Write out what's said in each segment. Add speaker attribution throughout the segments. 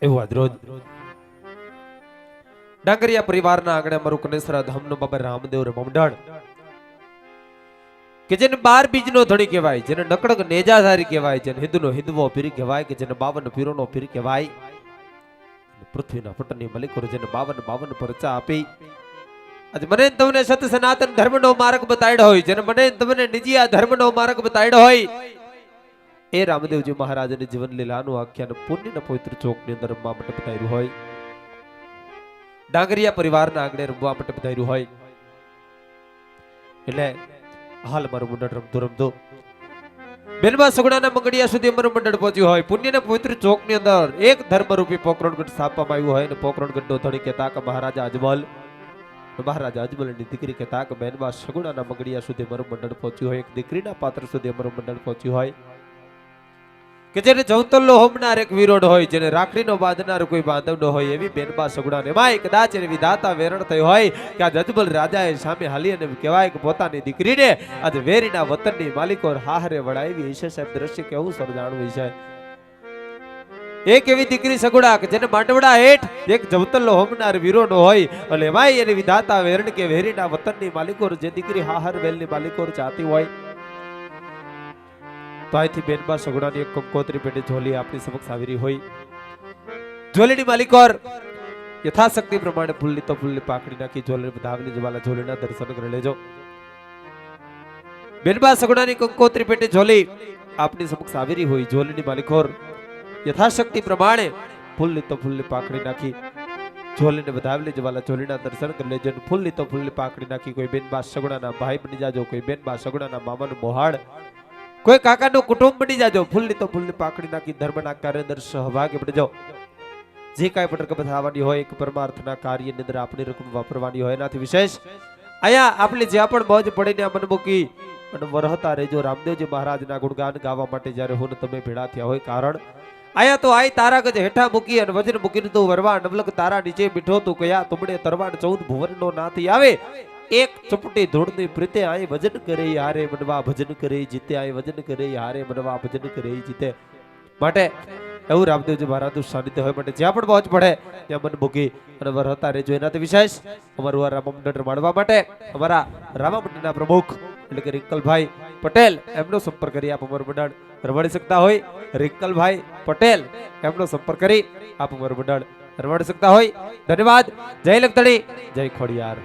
Speaker 1: એવું આજ રોજ ડાંગરિયા પરિવારના આંગણે અમારું કનેસરા ધામનો બાબા રામદેવ રમમડાણ કે જેને 12 બીજનો ધણી કહેવાય, જેને નકડક નેજાધારી કહેવાય, જેને હિન્દુનો હિન્દવો પીર કહેવાય, કે જેને 52 પીરોનો પીર કહેવાય, પૃથ્વીના પટની મલિકોર જેને 52 પરચા આપી, આજ મને તમને સત સનાતન ધર્મનો માર્ગ બતાડ્યો હોય, જેને મને તમને નિજી આ ધર્મનો માર્ગ બતાડ્યો હોય, એ રામદેવજી મહારાજની જીવન લીલાનું આખ્યાન પુણ્યના પવિત્ર ચોકની અંદર રમવા માટે બતાવ્યું હોય, ડાંગરિયા પરિવારના આંગણે રમવા માટે બતાવ્યું હોય. એટલે હાલ મારું મંડળ રમતો રમતો બેનબા સગડાના મંગળિયા સુધી અમારું મંડળ પહોંચ્યું હોય. પુણ્યના પવિત્ર ચોકની અંદર એક ધર્મરૂપી પોકરણગઢ સ્થાપવામાં આવ્યું હોય, અને પોકરણગઢનો ધણી કહેતા કે મહારાજા અજમલ, મહારાજા અજમલની દીકરી કહેતા કે બેનબા સગડાના મંગળિયા સુધી અમારું મંડળ પહોંચ્યું હોય, એક દીકરીના પાત્ર સુધી અમારું મંડળ પહોંચ્યું હોય, કે જેને જવતલ્લો હોમનાર એક વિરોડ હોય, જેને રાખડીનો બાંધનાર કોઈ બાંધવનો હોય, એવી બેનબા સગુણાને માય કદાચ એની વિધાતા વેરણ થઈ હોય કે આ જજબલ રાજાએ સામે હાલી અને કહેવાય કે પોતાની દીકરીને આજે વેરીના વતનની માલિકો હાહરે વડાવી હશે. સાહેબ દ્રશ્ય કેવું સર્જાણું છે. એક એવી દીકરી સગુડા કે જેને માંડવડા હેઠ એક જવતલ્લો હોમનાર વીરોનો હોય, અને એમાંય એની વિધાતા વેરણ કે વેરીના વતનની માલિકો જે દીકરી હાહર વેલની માલિકો ચાહતી હોય, તો અહીંથી બેનબા સગુડાની એક કંકોત્રી પેટી ઝોલી આપણી સમક્ષ આવી રહી હોય. ઝોલીની માલિકોર યથાશક્તિ પ્રમાણે ફૂલની તો ફૂલની પાકડી નાખી ઝોલી બધાવની જવાલા ઝોલીના દર્શન કરી લેજો. બેનબા સગુડાની કંકોત્રી પેટી ઝોલી આપણી સમક્ષ આવી રહી હોય. ઝોલીની માલિકોર યથાશક્તિ પ્રમાણે ફૂલની તો ફૂલની પાકડી નાખી ઝોલીને બધાવની જવાલા ઝોલીના દર્શન કરી લેજો. ફૂલની તો ફૂલની પાકડી નાખી કોઈ બેનબા સગુડાના ભાઈ બની જાજો, કોઈ બેનબા સગુડાના મામાનું મોહાડ, કોઈ કાકાનું કુટુંબ બની જાજો. ફૂલની તો ફૂલની પાકડી નાખી ધર્મના કાર્ય અંદર સહભાગી બની જાઓ. જે કાંઈ પણ રકમ થવાની હોય, એક પરમાર્થના કાર્યની અંદર આપણી રકમ વાપરવાની હોય, એનાથી વિશેષ અહીંયા આપણે જ્યાં પણ મોજ પડીને મન મૂકી અને વરહતા રહેજો. રામદેવજી મહારાજના ગુણગાન ગાવા માટે જ્યારે હું તમે ભેળા થયા હોય, કારણ આયા તો આઈ તારા ગજ હેઠા મૂકી અને વજન મૂકીને તું વરવા નવલક તારા નીચે બીઠો તું કયા તુમડે તરવાણ 14 ભુવનનો નાથી આવે, એક ચપટી ધૂળની પ્રીતે આય વજન કરે હારે મનવા ભજન કરે જીતે, આય વજન કરે હારે મનવા ભજન કરે જીતે. માટે એવું રામદેવજી મહારાજનું સાનિધ્ય હોય માટે જ્યાં પણ પહોંચ પડે ત્યાં મન મૂકી અને વરહતા રહેજો. એનાથી વિશેષ અમારું આ રામા મંડળ રમાડવા માટે અમારા રામા મંડળના પ્રમુખ એટલે કે રિંકલભાઈ પટેલ એમનો સંપર્ક કરી આપ અમારું મંડળ રમાડી શકતા હોય. રિંકલભાઈ પટેલ એમનો સંપર્ક કરી આપ અમારું મંડળ રમાડી શકતા હોય. ધન્યવાદ. જય લખતડી, જય ખોડિયાર.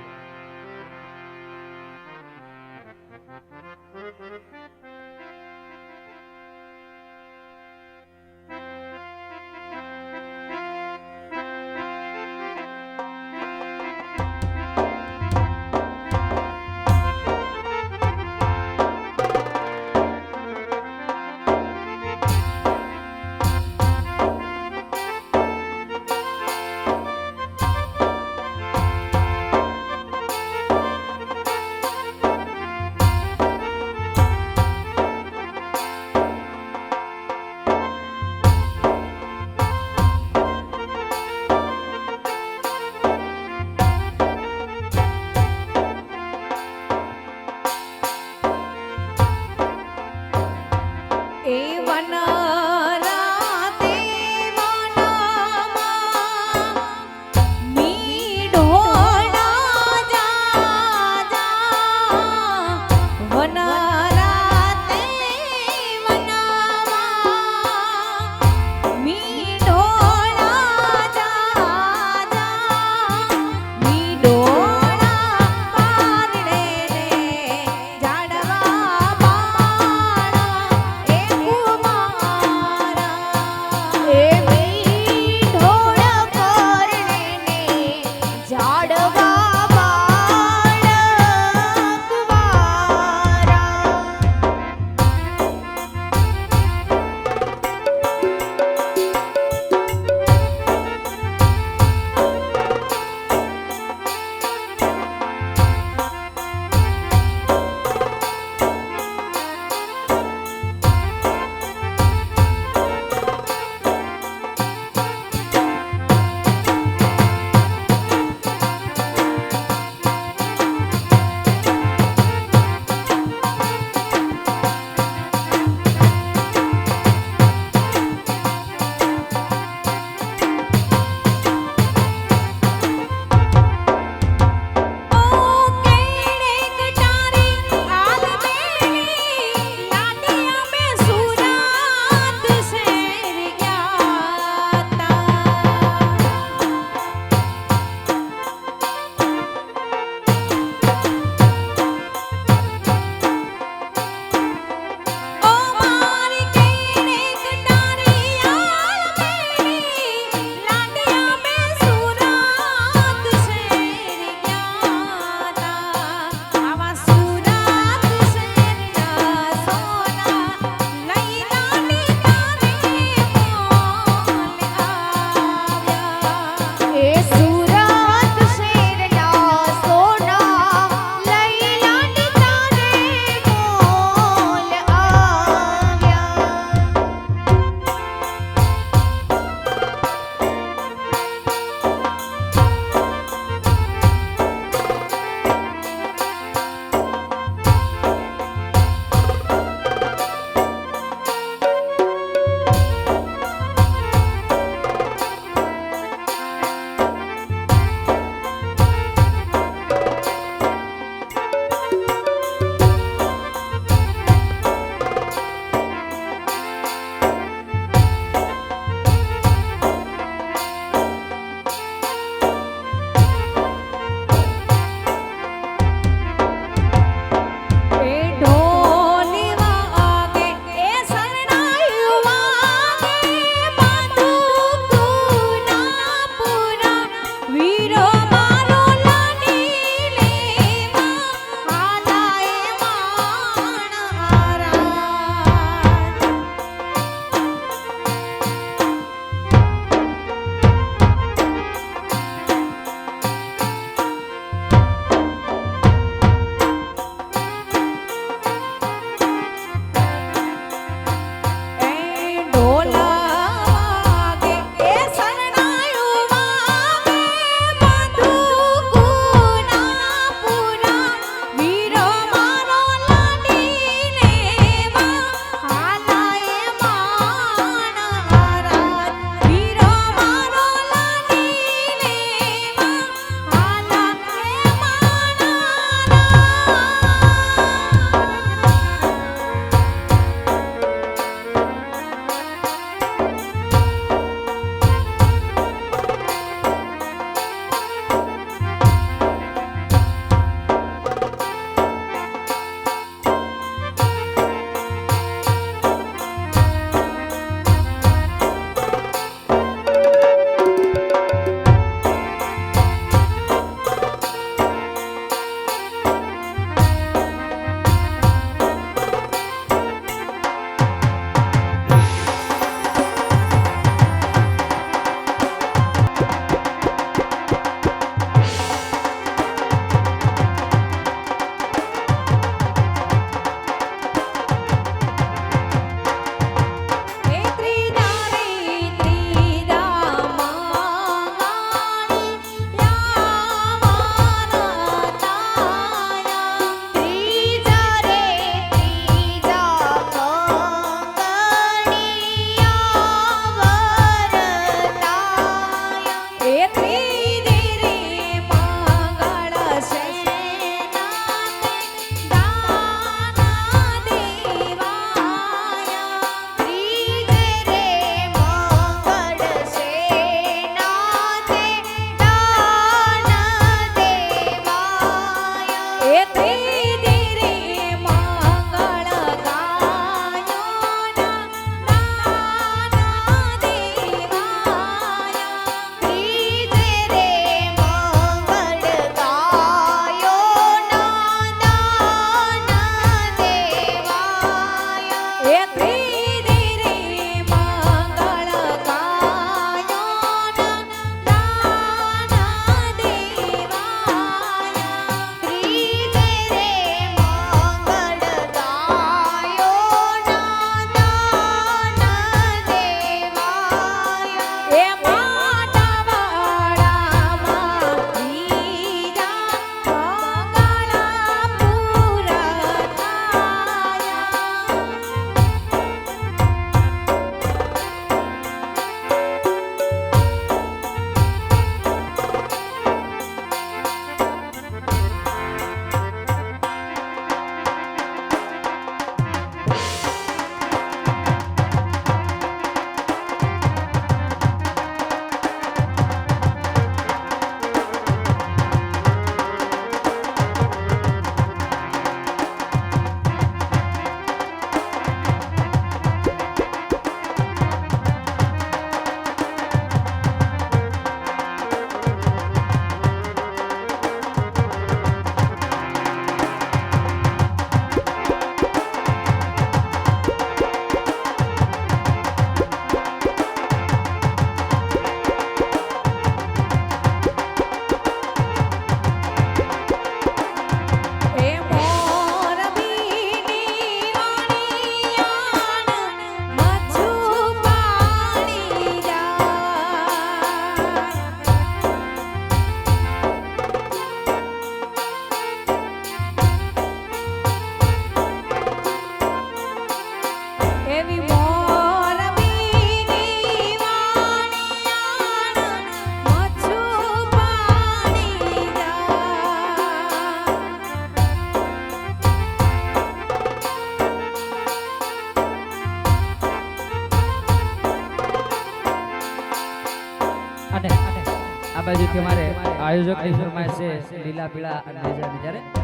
Speaker 2: આ બાજુથી અમારે આયોજકની ફરમાઈશ છે લીલા પીળા અને જ્યારે